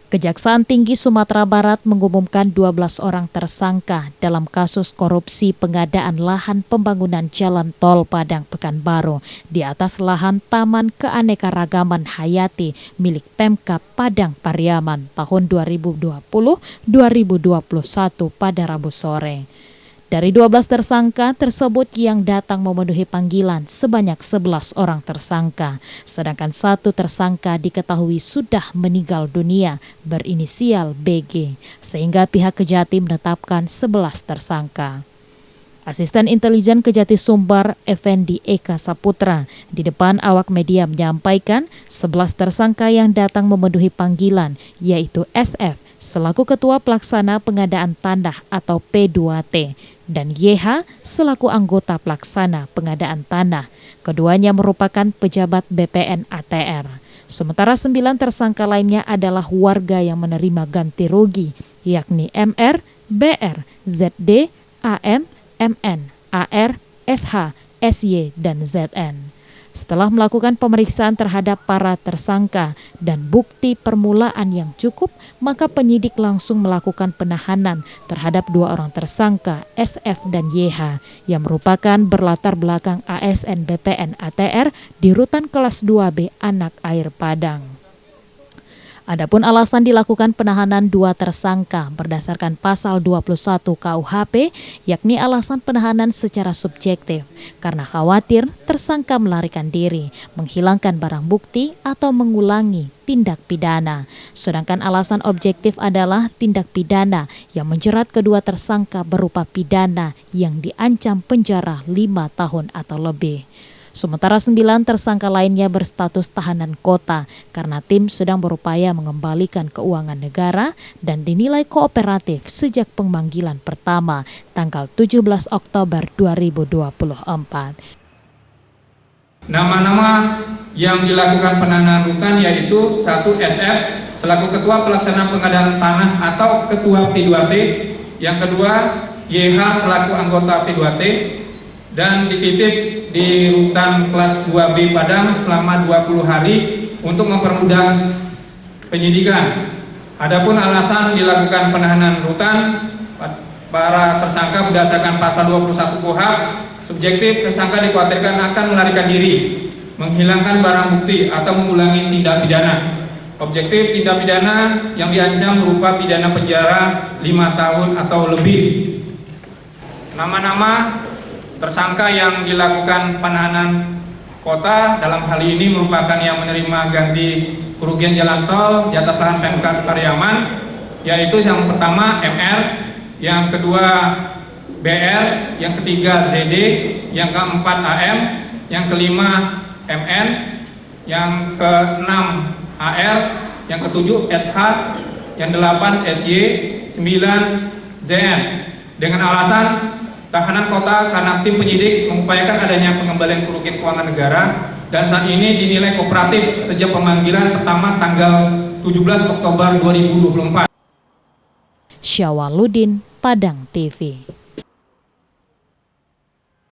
Kejaksaan Tinggi Sumatera Barat mengumumkan 12 orang tersangka dalam kasus korupsi pengadaan lahan pembangunan jalan tol Padang Pekanbaru di atas lahan Taman Keanekaragaman Hayati milik Pemkab Padang Pariaman tahun 2020-2021 pada Rabu sore. Dari 12 tersangka tersebut yang datang memenuhi panggilan sebanyak 11 orang tersangka, sedangkan satu tersangka diketahui sudah meninggal dunia berinisial BG, sehingga pihak Kejati menetapkan 11 tersangka. Asisten Intelijen Kejati Sumbar, Effendi Eka Saputra, di depan awak media menyampaikan 11 tersangka yang datang memenuhi panggilan, yaitu SF selaku Ketua Pelaksana Pengadaan Tanah atau P2T, dan YH selaku anggota pelaksana pengadaan tanah. Keduanya merupakan pejabat BPN ATR. Sementara 9 tersangka lainnya adalah warga yang menerima ganti rugi, yakni MR, BR, ZD, AM, MN, AR, SH, SY, dan ZN. Setelah melakukan pemeriksaan terhadap para tersangka dan bukti permulaan yang cukup, maka penyidik langsung melakukan penahanan terhadap 2 orang tersangka, SF dan YH, yang merupakan berlatar belakang ASN BPN ATR di Rutan Kelas 2B Anak Air Padang. Adapun alasan dilakukan penahanan 2 tersangka berdasarkan pasal 21 KUHP, yakni alasan penahanan secara subjektif karena khawatir tersangka melarikan diri, menghilangkan barang bukti atau mengulangi tindak pidana. Sedangkan alasan objektif adalah tindak pidana yang menjerat kedua tersangka berupa pidana yang diancam penjara 5 tahun atau lebih. Sementara 9 tersangka lainnya berstatus tahanan kota karena tim sedang berupaya mengembalikan keuangan negara dan dinilai kooperatif sejak pemanggilan pertama tanggal 17 Oktober 2024. Nama-nama yang dilakukan penahanan rutan yaitu 1 SF selaku Ketua Pelaksana Pengadaan Tanah atau Ketua P2T, yang kedua YH selaku anggota P2T, dan dititip di Rutan Kelas 2B Padang selama 20 hari untuk mempermudah penyidikan. Adapun alasan dilakukan penahanan rutan para tersangka berdasarkan pasal 21 KUHP, subjektif tersangka dikhawatirkan akan melarikan diri, menghilangkan barang bukti atau mengulangi tindak pidana. Objektif tindak pidana yang diancam berupa pidana penjara 5 tahun atau lebih. Nama-nama tersangka yang dilakukan penahanan kota dalam hal ini merupakan yang menerima ganti kerugian jalan tol di atas lahan Pemkab Pariaman, yaitu yang pertama MR, yang kedua BR, yang ketiga ZD, yang keempat AM, yang kelima MN, yang keenam AR, yang ketujuh SH, yang 8 SY, 9 ZN, dengan alasan tahanan kota karena tim penyidik mengupayakan adanya pengembalian kerugian keuangan negara dan saat ini dinilai kooperatif sejak pemanggilan pertama tanggal 17 Oktober 2024. Syawaludin, Padang TV.